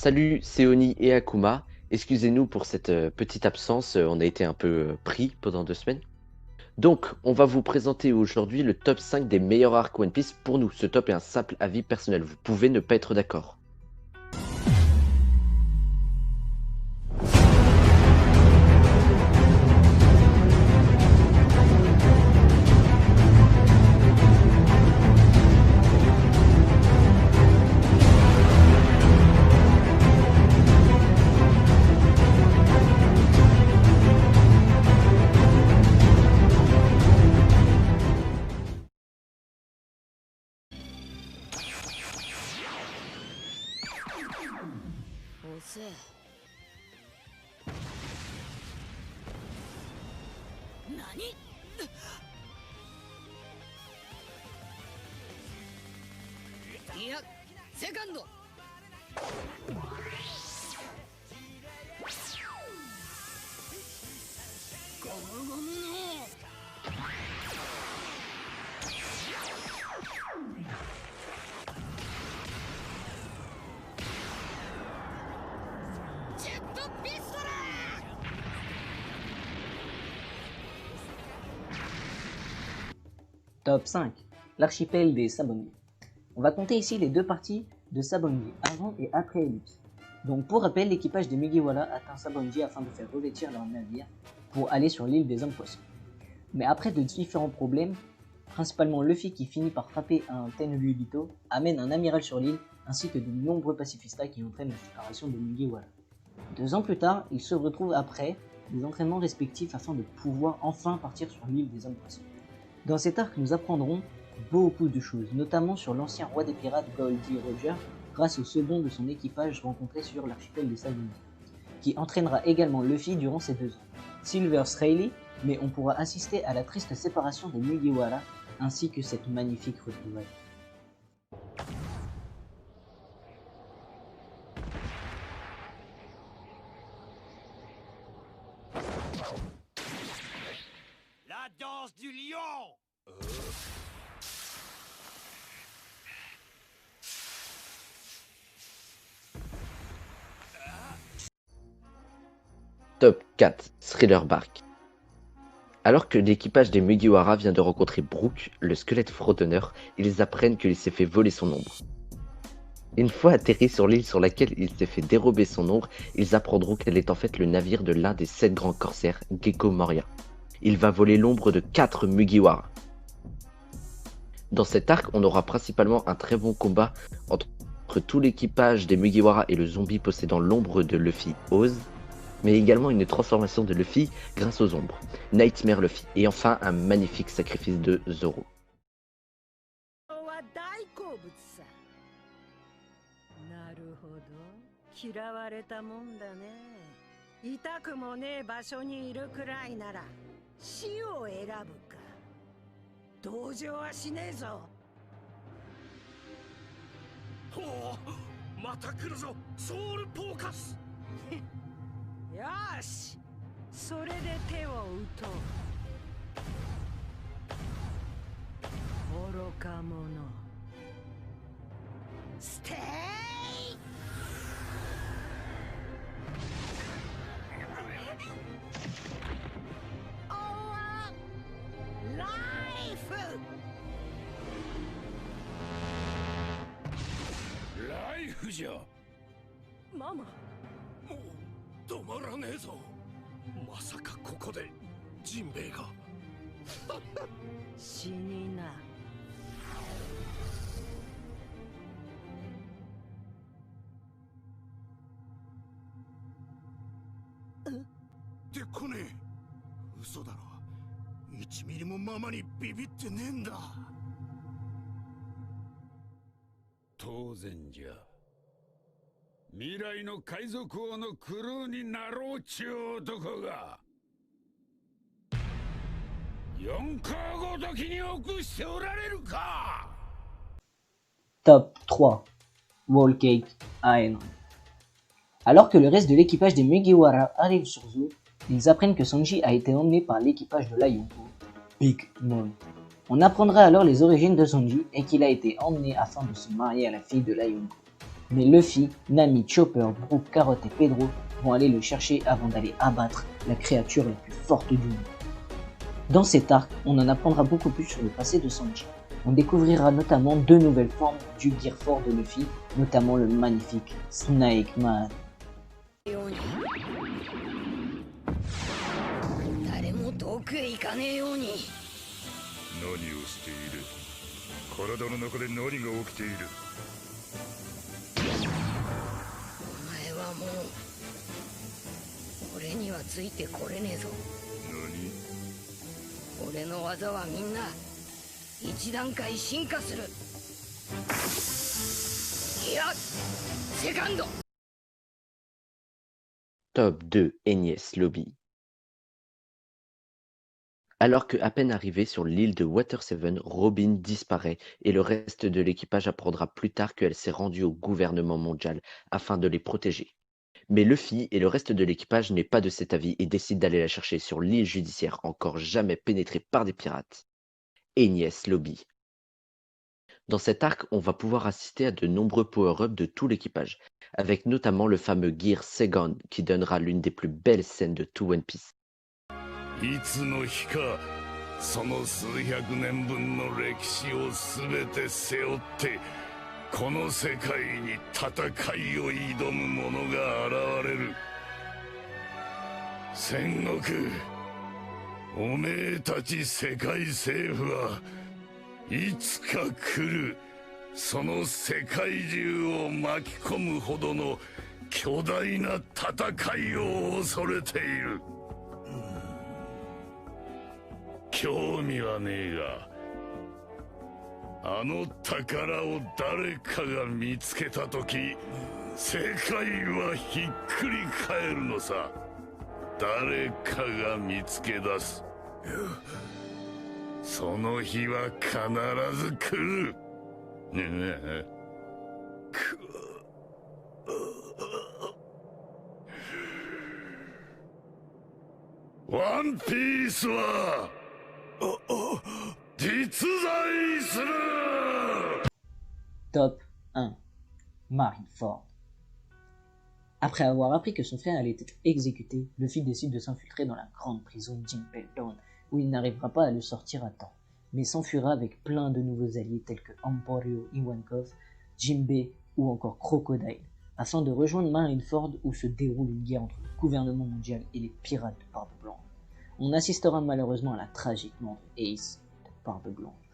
Salut, c'est Oni et Akuma. Excusez-nous pour cette petite absence, on a été un peu pris pendant 2 semaines. Donc, on va vous présenter aujourd'hui le top 5 des meilleurs arcs One Piece. Pour nous, ce top est un simple avis personnel, vous pouvez ne pas être d'accord. Top 5. L'archipel des Sabongi. On va compter ici les deux parties de Sabongi, avant et après Ellipse. Donc pour rappel, l'équipage des Mugiwara atteint Sabongi afin de faire revêtir leur navire pour aller sur l'île des Hommes Poissons. Mais après de différents problèmes, principalement Luffy qui finit par frapper un Tenryubito, amène un amiral sur l'île ainsi que de nombreux pacifistas qui entraînent la séparation des Mugiwara. 2 ans plus tard, ils se retrouvent après des entraînements respectifs afin de pouvoir enfin partir sur l'île des Hommes Poissons. Dans cet arc, nous apprendrons beaucoup de choses, notamment sur l'ancien roi des pirates Goldie Roger, grâce au second de son équipage rencontré sur l'archipel des Sabongi, qui entraînera également Luffy durant ces 2 ans. Silver's Rayleigh, mais on pourra assister à la triste séparation des Mugiwara, ainsi que cette magnifique retrouvaille. La danse du lion! Top 4, Thriller Bark. Alors que l'équipage des Mugiwara vient de rencontrer Brook, le squelette fredonneur, ils apprennent qu'il s'est fait voler son ombre. Une fois atterri sur l'île sur laquelle il s'est fait dérober son ombre, ils apprendront qu'elle est en fait le navire de l'un des 7 grands corsaires, Gecko Moria. Il va voler l'ombre de 4 Mugiwara. Dans cet arc, on aura principalement un très bon combat entre tout l'équipage des Mugiwara et le zombie possédant l'ombre de Luffy, Oz, mais également une transformation de Luffy grâce aux ombres, Nightmare Luffy, et enfin un magnifique sacrifice de Zoro. Oh, また来るぞ、ソウルポーカス。よし、それで手を打とう。愚か者。ステイ。オアライフ。ライフじゃ。ママ。もう止まらねえぞ。まさかここでジンベエが。死にな。でこねえ。嘘だろ。1ミリもママにビビってねえんだ。当然じゃ。未来の海賊王のクルーになろうちゅう男が4カごときに臆しておられるか。 Top 3. Whole Cake Island. Alors que le reste de l'équipage des Mugiwara arrive sur Zou, ils apprennent que Sanji a été emmené par l'équipage de Yonko, Big Mom. On apprendra alors les origines de Sanji et qu'il a été emmené afin de se marier à la fille de Yonko. Mais Luffy, Nami, Chopper, Brook, Carrot et Pedro vont aller le chercher avant d'aller abattre la créature la plus forte du monde. Dans cet arc, on en apprendra beaucoup plus sur le passé de Sanji. On découvrira notamment 2 nouvelles formes du Gear 4 de Luffy, notamment le magnifique Snake Man. 誰も遠くへ行かねえように。何をしている？体の中で何が起きている？お前はもう俺にはついてこれねえぞ。何？俺の技はみんな一段階進化する。いや、セカンド。 Top 2, Enies Lobby. Alors que à peine arrivé sur l'île de Water 7, Robin disparaît et le reste de l'équipage apprendra plus tard qu'elle s'est rendue au gouvernement mondial afin de les protéger. Mais Luffy et le reste de l'équipage n'est pas de cet avis et décident d'aller la chercher sur l'île judiciaire encore jamais pénétrée par des pirates. Enies Lobby. Dans cet arc, on va pouvoir assister à de nombreux power-ups de tout l'équipage, avec notamment le fameux Gear Second qui donnera l'une des plus belles scènes de tout One Piece. いつの日かその数百年分の歴史を全て背負ってこの世界に戦いを挑む者が現れる。戦国、おめえたち世界政府はいつか来る。その世界中を巻き込むほどの巨大な戦いを恐れている。興味はねえが、あの宝を誰かが見つけた時、世界はひっくり返るのさ。誰かが見つけ出す。その日は必ず来る。ワンピースは実在する。 Top 1. Marineford. Après avoir appris que son frère allait être exécuté, Luffy décide de s'infiltrer dans la grande prison Jinpei Dawn, où il n'arrivera pas à le sortir à temps, mais s'enfuira avec plein de nouveaux alliés tels que Emporio Iwankov, Jinbei ou encore Crocodile, afin de rejoindre Marineford où se déroule une guerre entre le gouvernement mondial et les pirates de Barbe Blanche. On assistera malheureusement à la tragique mort de Ace de Barbe Blanche.